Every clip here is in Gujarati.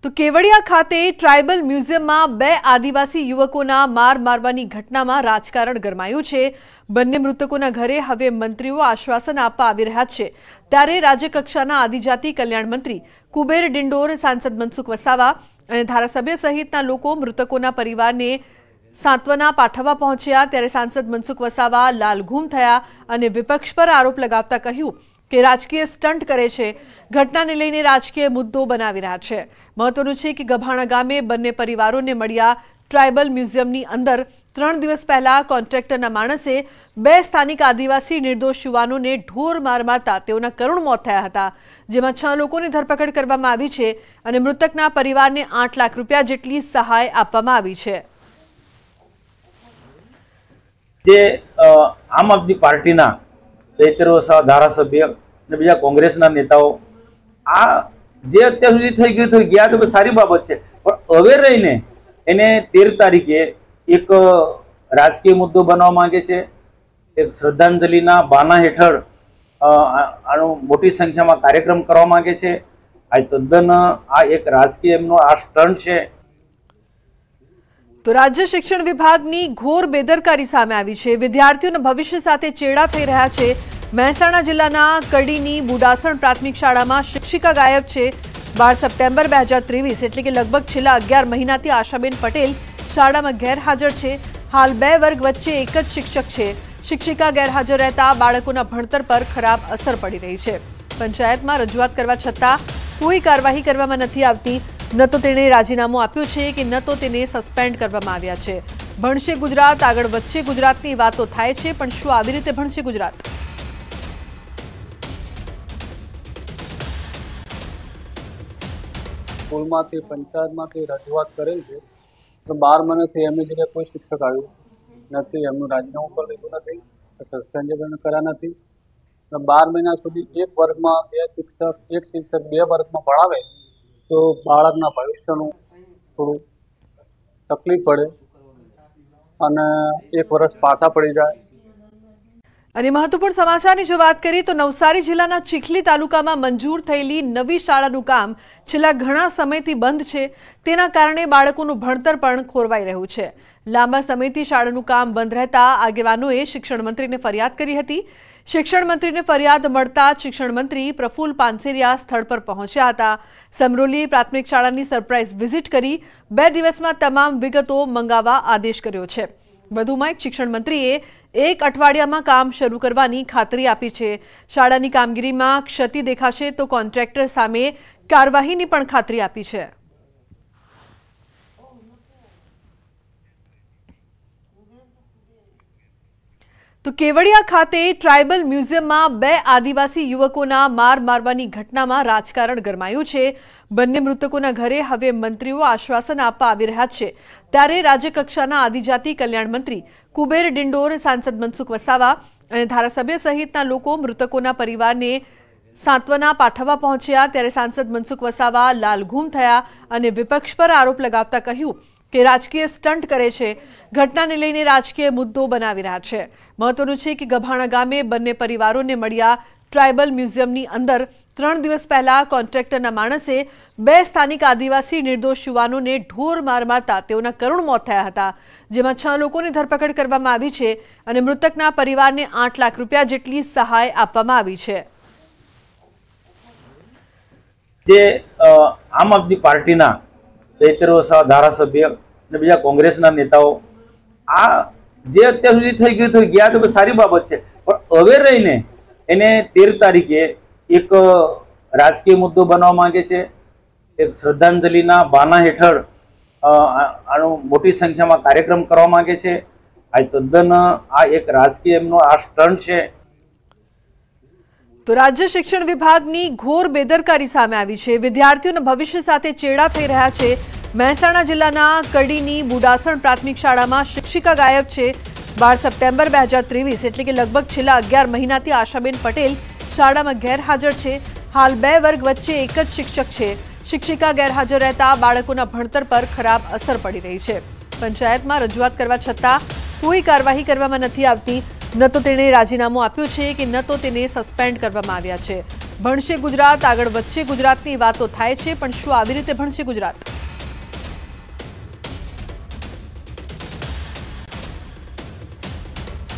તો કેવડિયા ખાતે ટ્રાઇબલ મ્યુઝિયમમાં બે આદિવાસી યુવકોના માર મારવાની ઘટનામાં રાજકારણ ગરમાયું છે। બંને મૃતકોના ઘરે હવે મંત્રીઓ આશ્વાસન આપવા આવી રહ્યા છે, ત્યારે રાજ્યકક્ષાના આદિજાતિ કલ્યાણ મંત્રી કુબેર ડિંડોર, સાંસદ મનસુખ વસાવા અને ધારાસભ્ય સહિતના લોકો મૃતકોના પરિવારને સાંત્વના પાઠવવા પહોંચ્યા। ત્યારે સાંસદ મનસુખ વસાવા લાલઘૂમ થયા અને વિપક્ષ પર આરોપ લગાવતા કહ્યું કે રાજકીય સ્ટન્ટ કરે છે, ઘટનાને લઈને રાજકીય મુદ્દો બનાવી રહ્યા છે। મહત્વનું છે કે ગભાણા ગામે બંને પરિવારોને મળ્યા ટ્રાઇબલ મ્યુઝિયમની અંદર 3 દિવસ પહેલા કોન્ટ્રાક્ટરના માણસે બે સ્થાનિક આદિવાસી નિર્દોષ યુવાનોને ઢોર માર મારતા તેઓના કરુણ મોત થયા હતા, જેમાં 6 લોકોની ધરપકડ કરવામાં આવી છે અને મૃતકના પરિવારને 8 લાખ રૂપિયા જેટલી સહાય આપવામાં આવી છે। જે આમ આદમી પાર્ટીના 73 વર્ષના ધારાસભ્ય અને બીજા કોંગ્રેસના નેતાઓ આ જે અત્યાર સુધી થઈ ગયું થઈ ગયા તો સારી બાબત છે, પણ હવે રહીને એને 13 તારીખે એક રાજકીય મુદ્દો બનવા માંગે છે। એક શ્રદ્ધાંજલિના બાના હેઠળ આનો મોટી સંખ્યામાં કાર્યક્રમ કરવા માંગે છે। આ તદ્દન આ એક રાજકીય એમનો આ સ્ટન્ટ છે। તો રાજ્ય શિક્ષણ વિભાગની ઘોર બેદરકારી સામે આવી છે। વિદ્યાર્થીઓના ભવિષ્ય સાથે ચેડા થઈ રહ્યા છે। મહેસાણા જિલ્લાના કડીની બુડાસણ પ્રાથમિક શાળામાં શિક્ષિકા ગાયબ છે। 12 સપ્ટેમ્બર 2023 એટલે કે લગભગ છેલ્લા 11 મહિનાથી આશાબેન પટેલ શાળામાં ગેરહાજર છે। હાલ 2 વર્ગ વચ્ચે એક જ શિક્ષક છે। શિક્ષિકા ગેરહાજર રહેતા બાળકોના ભણતર પર ખરાબ અસર પડી રહી છે। પંચાયતમાં રજૂઆત કરવા છતાં કોઈ કાર્યવાહી કરવામાં નથી આવતી। ન તો તેણે રાજીનામું આપ્યું છે કે ન તો તેને સસ્પેન્ડ કરવામાં આવ્યા છે। ભણશે ગુજરાત, આગળ વધશે ગુજરાતની વાતો થાય છે, પણ શું આવી રીતે ભણશે ગુજરાત? સ્કૂલમાંથી પંચાયતમાંથી રજૂઆત કરેલ છે, તો 12 મહિનાથી એમની જગ્યાએ કોઈ શિક્ષક આવ્યું નથી, એમનું રાજીનામું પણ લીધું નથી, સસ્પેન્ડ પણ કર્યા નથી। 12 મહિના સુધી એક વર્ગમાં એક શિક્ષક 2 વર્ગમાં ભણાવે તો બાળકના ભવિષ્યનું થોડું તકલીફ પડે અને 1 વર્ષ પાછા પડી જાય। અને મહત્વપૂર્ણ સમાચારની જો વાત કરીએ તો નવસારી જિલ્લાના ચીખલી તાલુકામાં મંજૂર થયેલી નવી શાળાનું કામ છેલ્લા ઘણા સમયથી બંધ છે। તેના કારણે બાળકોનું ભણતર પણ ખોરવાઈ રહ્યું છે। લાંબા સમયથી શાળાનું કામ બંધ રહેતા આગેવાનોએ શિક્ષણ મંત્રીને ફરિયાદ કરી હતી। શિક્ષણ મંત્રીને ફરિયાદ મળતા શિક્ષણ મંત્રી પ્રફુલ પાનસેરિયા સ્થળ પર પહોંચ્યા હતા। સમરોલી પ્રાથમિક શાળાની સરપ્રાઇઝ વિઝિટ કરી 2 દિવસમાં તમામ વિગતો મંગાવવા આદેશ કર્યો છે। વધુમાં એક શિક્ષણ મંત્રીએ 1 અઠવાડિયામાં કામ શરૂ કરવાની ખાતરી આપી છે। શાળાની કામગીરીમાં ક્ષતિ દેખાશે તો કોન્ટ્રાક્ટર સામે કાર્યવાહીની પણ ખાતરી આપી છે। તો કેવડિયા ખાતે ટ્રાઇબલ મ્યુઝિયમમાં બે આદિવાસી યુવકોના માર મારવાની ઘટનામાં રાજકારણ ગરમાયું છે। બંને મૃતકોના ઘરે હવે મંત્રીઓ આશ્વાસન આપવા આવી રહ્યા છે, ત્યારે રાજ્યકક્ષાના આદિજાતિ કલ્યાણ મંત્રી કુબેર ડિંડોર, સાંસદ મનસુખ વસાવા અને ધારાસભ્ય સહિતના લોકો મૃતકોના પરિવારને સાંત્વના પાઠવવા પહોંચ્યા। ત્યારે સાંસદ મનસુખ વસાવા લાલઘૂમ થયા અને વિપક્ષ પર આરોપ લગાવતા કહ્યું કે રાજકીય સ્ટન્ટ કરે છે, ઘટનાને લઈને રાજકીય મુદ્દો બનાવી રહ્યા છે। મહત્વનું છે કે ગભાણા ગામે બંને પરિવારોને મળ્યા ટ્રાઇબલ મ્યુઝિયમની અંદર 3 દિવસ પહેલા કોન્ટ્રાક્ટરના માણસે બે સ્થાનિક આદિવાસી નિર્દોષ યુવાનોને ઢોર માર મારતા તેઓના કરુણ મોત થયા હતા, જેમાં 6 લોકોની ધરપકડ કરવામાં આવી છે અને મૃતકના પરિવારને 8 લાખ રૂપિયા જેટલી સહાય આપવામાં આવી છે। જે આમ આદમી પાર્ટીના 73 વર્ષના ધારાસભ્ય અને બીજા કોંગ્રેસના નેતાઓ આ જે અત્યાર સુધી થઈ ગયું થઈ ગયા તો સારી બાબત છે, પણ હવે રહીને એને 13 તારીખે એક રાજકીય મુદ્દો બનવા માંગે છે। એક શ્રદ્ધાંજલિના બાના હેઠળ આનો મોટી સંખ્યામાં કાર્યક્રમ કરવા માંગે છે। આ તદ્દન આ એક રાજકીય એમનો આ સ્ટન્ટ છે। તો રાજ્ય શિક્ષણ વિભાગની ઘોર બેદરકારી સામે આવી છે। વિદ્યાર્થીઓના ભવિષ્ય સાથે ચેડા થઈ રહ્યા છે। મહેસાણા જિલ્લાના કડીની બુડાસણ પ્રાથમિક શાળામાં શિક્ષિકા ગાયબ છે। 12 સપ્ટેમ્બર 2023 એટલે કે લગભગ છેલ્લા 11 મહિનાથી આશાબેન પટેલ શાળામાં ગેરહાજર છે। હાલ 2 વર્ગ વચ્ચે એક જ શિક્ષક છે। શિક્ષિકા ગેરહાજર રહેતા બાળકોના ભણતર પર ખરાબ અસર પડી રહી છે। પંચાયતમાં રજૂઆત કરવા છતાં કોઈ કાર્યવાહી કરવામાં નથી આવતી। ન તો તેણે રાજીનામું આપ્યું છે કે ન તો તેને સસ્પેન્ડ કરવામાં આવ્યા છે। ભણશે ગુજરાત, આગળ વધશે ગુજરાતની વાતો થાય છે, પણ શું આવી રીતે ભણશે ગુજરાત?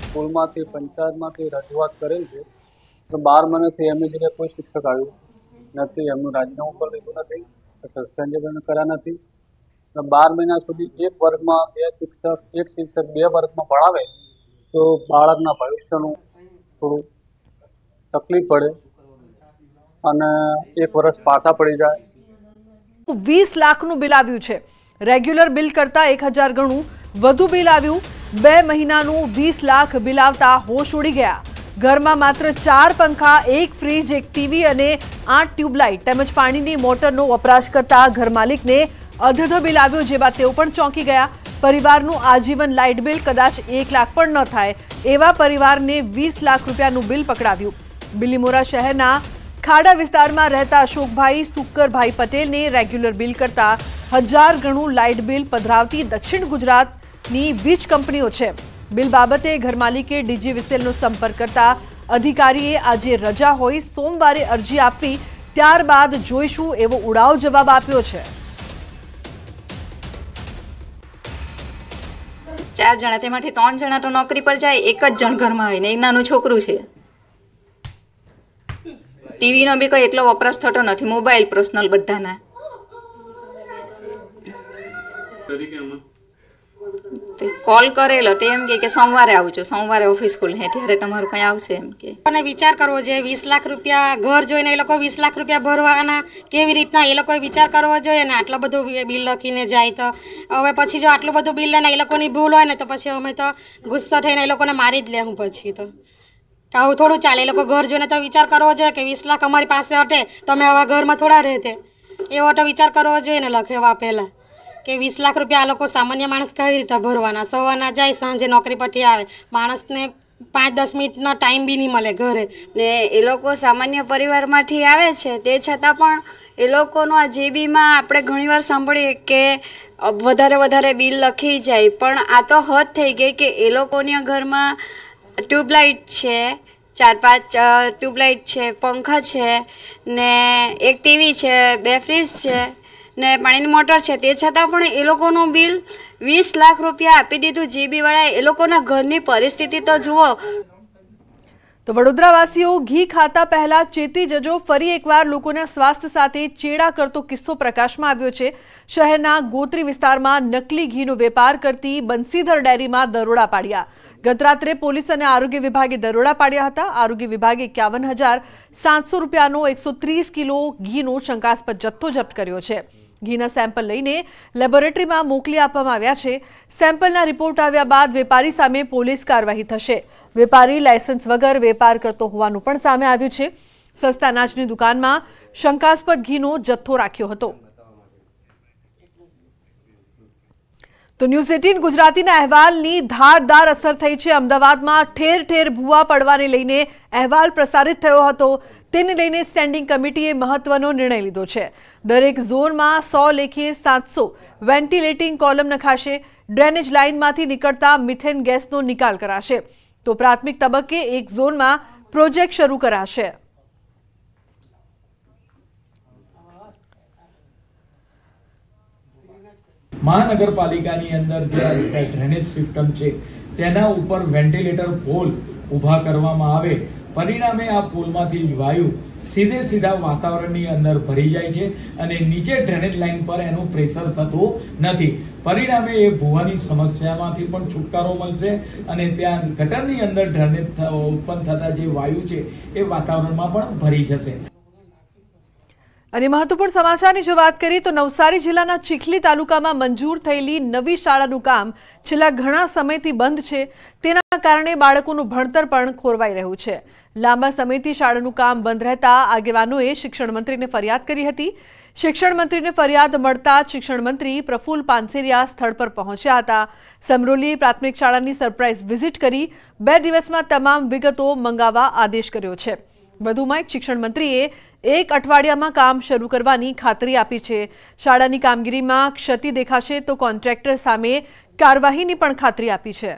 સ્કૂલમાંથી પંચાયતમાંથી રજૂઆત કરેલ છે, પણ 12 મહિનાથી એમની જગ્યાએ કોઈ શિક્ષક આવ્યું નથી. એમનું રાજીનામું પણ લીધું નથી, સસ્પેન્ડ પણ કર્યા નથી. 12 મહિના સુધી એક વર્ગમાં એક શિક્ષક 2 વર્ગમાં ભણાવે તો બાળકના ભવિષ્યનું થોડું તકલીફ પડે અને 1 વર્ષ પાછા પડી જાય. 20 લાખનું બિલ આવ્યું છે. રેગ્યુલર બિલ કરતા 1000 ગણું વધુ બિલ આવ્યું. 2 મહિનાનું 20 લાખ બિલ આવતા હોશ ઉડી ગયા. ઘરમાં માત્ર 4 પંખા, 1 ફ્રીજ, 1 ટીવી અને 8 ટ્યુબલાઇટ તેમજ પાણીની મોટરનો વપરાશ કરતા ઘર માલિકને અધધ બિલ આવ્યો, જેમાં તેઓ પણ ચોંકી ગયા. પરિવારનું આજીવન લાઇટ બિલ કદાચ 1 લાખ પણ ન થાય એવા પરિવારને 20 લાખ રૂપિયાનું બિલ પકડાવ્યું. બિલીમોરા શહેરના ખાડા વિસ્તારમાં રહેતા અશોકભાઈ સુક્કરભાઈ પટેલને રેગ્યુલર બિલ કરતા 1000 ગણું લાઇટ બિલ પધરાવતી દક્ષિણ ગુજરાતની વીજ કંપનીઓ છે. બિલ બાબતે ઘરમાલિકે ડીજીવીસીએલનો સંપર્ક કરતા અધિકારીએ આજે રજા હોય સોમવારે અરજી આપવી, ત્યારબાદ જોઈશું એવો ઉડાવ જવાબ આપ્યો છે. 4 જણા, તેમાંથી 3 જણા તો નોકરી પર જાય, 1 જ જણ ઘરમાં હોય ને એક નાનું છોકરું છે. ટીવીનો બી કોઈ એટલો વપરાશ થતો નથી, મોબાઈલ પર્સનલ બધાના. કોલ કરેલો તો એમ કે સોમવારે આવજો, સોમવારે ઓફિસ ખુલે ત્યારે તમારું કંઈ આવશે એમ કે. અને વિચાર કરવો જોઈએ, 20 લાખ રૂપિયા ઘર જોઈને એ લોકો 20 લાખ રૂપિયા ભરવાના કેવી રીતના, એ લોકોએ વિચાર કરવો જોઈએ ને. આટલું બધું બિલ લખીને જાય તો હવે પછી જો આટલું બધું બિલ લઈને એ લોકોની ભૂલ હોય ને તો પછી અમે તો ગુસ્સો થઈને એ લોકોને મારી જ લેવું. પછી તો આવું થોડું ચાલે. એ લોકો ઘર જોઈને તો વિચાર કરવો જોઈએ કે 20 લાખ અમારી પાસે હટે તો અમે આવા ઘરમાં થોડા રહેતે, એવો તો વિચાર કરવો જોઈએ ને લખેવા પહેલાં કે 20 લાખ રૂપિયા આ લોકો સામાન્ય માણસ કઈ રીતે ભરવાના. સવારના જાય, સાંજે નોકરી પરથી આવે, માણસને 5-10 મિનિટનો ટાઈમ બી નહીં મળે ઘરે. ને એ લોકો સામાન્ય પરિવારમાંથી આવે છે, તે છતાં પણ એ લોકોનું આ જીબીમાં આપણે ઘણીવાર સાંભળીએ કે વધારે બિલ લખી જાય, પણ આ તો હદ થઈ ગઈ કે એ લોકોની ઘરમાં ટ્યુબલાઇટ છે, 4-5 ટ્યુબલાઇટ છે, પંખા છે ને 1 ટીવી છે, 2 ફ્રીજ છે ને પાણીની મોટર છે, તે છતાં પણ એ લોકોનું બિલ 20 લાખ રૂપિયા આપી દીધું જીબી વાળાએ. એ લોકોના ઘરની પરિસ્થિતિ તો જુઓ. તો વડોદરાવાસીઓ ઘી ખાતા પહેલા ચેતી જજો. ફરી એકવાર લોકોના સ્વાસ્થ્ય સાથે ચેડા કરતો કિસ્સો પ્રકાશમાં આવ્યો છે. શહેરના ગોત્રી વિસ્તારમાં નકલી ઘીનો વેપાર કરતી બંસીધર ડેરીમાં દરોડા પાડ્યા. ગતરાત્રે પોલીસ અને આરોગ્ય વિભાગે દરોડા પાડ્યા હતા. આરોગ્ય વિભાગે 51,700 રૂપિયાનો 130 કિલો ઘીનો શંકાસ્પદ જથ્થો જપ્ત કર્યો છે. ઘીના સેમ્પલ લઈને લેબોરેટરીમાં મોકલી આપવામાં આવ્યા છે. સેમ્પલના રિપોર્ટ આવ્યા બાદ વેપારી સામે પોલીસ કાર્યવાહી થશે. વેપારી લાયસન્સ વગર વેપાર કરતો હોવાનું પણ સામે આવ્યું છે. સસ્તા અનાજની દુકાનમાં શંકાસ્પદ ઘીનો જથ્થો રાખ્યો હતો. તો ન્યૂઝ 18 ગુજરાતીના અહેવાલની ધારદાર અસર થઈ છે. અમદાવાદમાં ઠેર ઠેર ભૂવા પડવાને લઈને અહેવાલ પ્રસારિત થયો હતો. તેને લઈને સ્ટેન્ડિંગ કમિટીએ મહત્વનો નિર્ણય લીધો છે. દરેક ઝોનમાં 100 લેખે 700 વેન્ટિલેટિંગ કોલમ નખાશે. ડ્રેનેજ લાઇનમાંથી નીકળતા મિથેન ગેસનો નિકાલ કરાશે. તો પ્રાથમિક તબક્કે એક ઝોનમાં પ્રોજેક્ટ શરૂ કરાશે. મહાનગરપાલિકાની અંદર જે ડ્રેનેજ સિસ્ટમ છે તેના ઉપર વેન્ટિલેટર પોલ ઊભા કરવામાં આવે, પરિણામે આ પોલમાંથી વાયુ સીધા વાતાવરણની અંદર ભરી જાય છે અને નીચે ડ્રેનેજ લાઇન પર એનું પ્રેશર થતું નથી. પરિણામે એ ભૂવાની સમસ્યામાંથી પણ છુટકારો મળશે અને ત્યાં ગટરની અંદર ડ્રેનેજ ઉત્પન્ન થતા જે વાયુ છે એ વાતાવરણમાં પણ ભરી જશે. અને મહત્વપૂર્ણ સમાચારની જો વાત કરીએ તો નવસારી જિલ્લાના ચીખલી તાલુકામાં મંજૂર થયેલી નવી શાળાનું કામ છેલ્લા ઘણા સમયથી બંધ છે. તેના કારણે બાળકોનું ભણતર પણ ખોરવાઈ રહ્યું છે. લાંબા સમયથી શાળાનું કામ બંધ રહેતા આગેવાનોએ શિક્ષણ મંત્રીને ફરિયાદ કરી હતી. શિક્ષણ મંત્રીને ફરિયાદ મળતા શિક્ષણ મંત્રી પ્રફુલ્લ પાનસેરિયા સ્થળ પર પહોંચ્યા હતા. સમરોલી પ્રાથમિક શાળાની સરપ્રાઇઝ વિઝિટ કરી 2 દિવસમાં તમામ વિગતો મંગાવવા આદેશ કર્યો છે. વધુમાં એક શિક્ષણ મંત્રીએ 1 અઠવાડિયામાં કામ શરૂ કરવાની ખાતરી આપી છે. શાળાની કામગીરીમાં ક્ષતિ દેખાશે તો કોન્ટ્રાક્ટર સામે કાર્યવાહીની પણ ખાતરી આપી છે.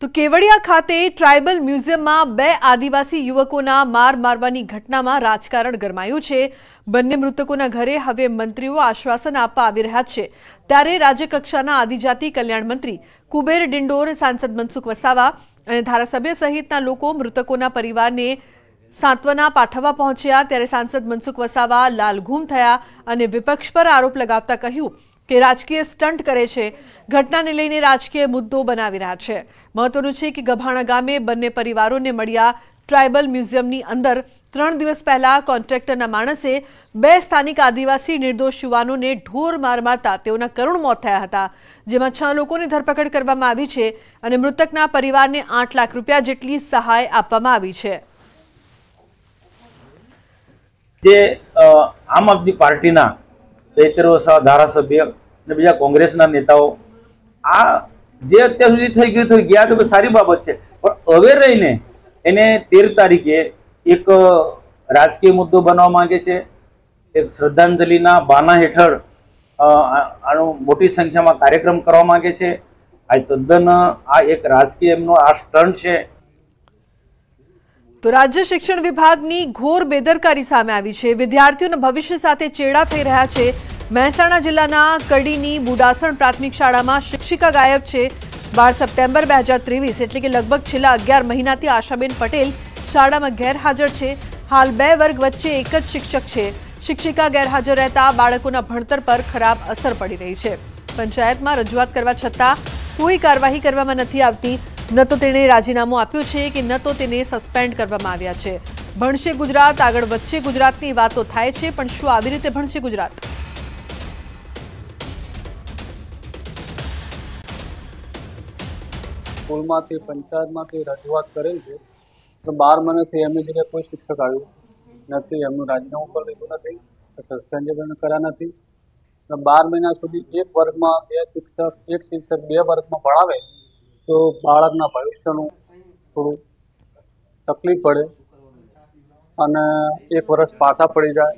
તો કેવડિયા ખાતે ટ્રાઇબલ મ્યુઝિયમમાં બે આદિવાસી યુવકોના માર મારવાની ઘટનામાં રાજકારણ ગરમાયું છે। બંને મૃતકોના ઘરે હવે મંત્રીઓ આશ્વાસન આપવા આવી રહ્યા છે, ત્યારે રાજ્યકક્ષાના આદિજાતિ કલ્યાણ મંત્રી કુબેર ડિંડોર, સાંસદ મનસુખ વસાવા અને ધારાસભ્ય સહિતના લોકો મૃતકોના પરિવારને સાંત્વના પાઠવવા પહોંચ્યા। ત્યારે સાંસદ મનસુખ વસાવા લાલઘૂમ થયા અને વિપક્ષ પર આરોપ લગાવતા કહ્યું કે રાજકીય સ્ટન્ટ કરે છે, ઘટનાને લઈને રાજકીય મુદ્દો બનાવી રહ્યા છે। મહત્વનું છે કે ગભાણા ગામે બંને પરિવારોને મળ્યા ટ્રાઇબલ મ્યુઝિયમની અંદર 3 દિવસ પહેલા કોન્ટ્રાક્ટરના માણસે બે સ્થાનિક આદિવાસી નિર્દોષ યુવાનોને ઢોર માર મારતા તેઓના કરુણ મોત થયા હતા, જેમાં 6 લોકોની ધરપકડ કરવામાં આવી છે અને મૃતકના પરિવારને 8 લાખ રૂપિયા જેટલી સહાય આપવામાં આવી છે। જે આમ આદમી પાર્ટીના 73 વર્ષના ધારાસભ્ય અને બીજા કોંગ્રેસના નેતાઓ આ જે અત્યાર સુધી થઈ ગયું થઈ ગયા તો સારી બાબત છે, પણ હવે રહીને એને 13 તારીખે એક રાજકીય મુદ્દો બનવા માંગે છે। એક શ્રદ્ધાંજલિના બાના હેઠળ આનો મોટી સંખ્યામાં કાર્યક્રમ કરવા માંગે છે। આ તદ્દન આ એક રાજકીય એમનો આ સ્ટન્ટ છે। તો રાજ્ય શિક્ષણ વિભાગની ઘોર બેદરકારી સામે આવી છે। વિદ્યાર્થીઓના ભવિષ્ય સાથે ચેડા થઈ રહ્યા છે। મહેસાણા જિલ્લાના કડીની બુડાસણ પ્રાથમિક શાળામાં શિક્ષિકા ગાયબ છે। 12 સપ્ટેમ્બર 2023 એટલે કે લગભગ છેલ્લા 11 મહિનાથી આશાબેન પટેલ શાળામાં ગેરહાજર છે। હાલ 2 વર્ગ વચ્ચે એક જ શિક્ષક છે। શિક્ષિકા ગેરહાજર રહેતા બાળકોના ભણતર પર ખરાબ અસર પડી રહી છે। પંચાયતમાં રજૂઆત કરવા છતાં કોઈ કાર્યવાહી કરવામાં નથી આવતી। ન તો તેણે રાજીનામું આપ્યું છે કે ન તો તેને સસ્પેન્ડ કરવામાં આવ્યા છે। ભણશે ગુજરાત, આગળ વધશે ગુજરાતની વાતો થાય છે, પણ શું આવી રીતે ભણશે ગુજરાત? સ્કૂલમાંથી પંચાયતમાંથી રજૂઆત કરેલ છે, તો 12 મહિનાથી એમની જગ્યાએ કોઈ શિક્ષક આવ્યું નથી, એમનું રાજીનામું પણ લીધું નથી, સસ્પેન્ડ પણ કર્યા નથી। 12 મહિના સુધી એક વર્ગમાં એક શિક્ષક 2 વર્ગમાં ભણાવે તો બાળકના ભવિષ્યનું થોડું તકલીફ પડે અને 1 વર્ષ પાછા પડી જાય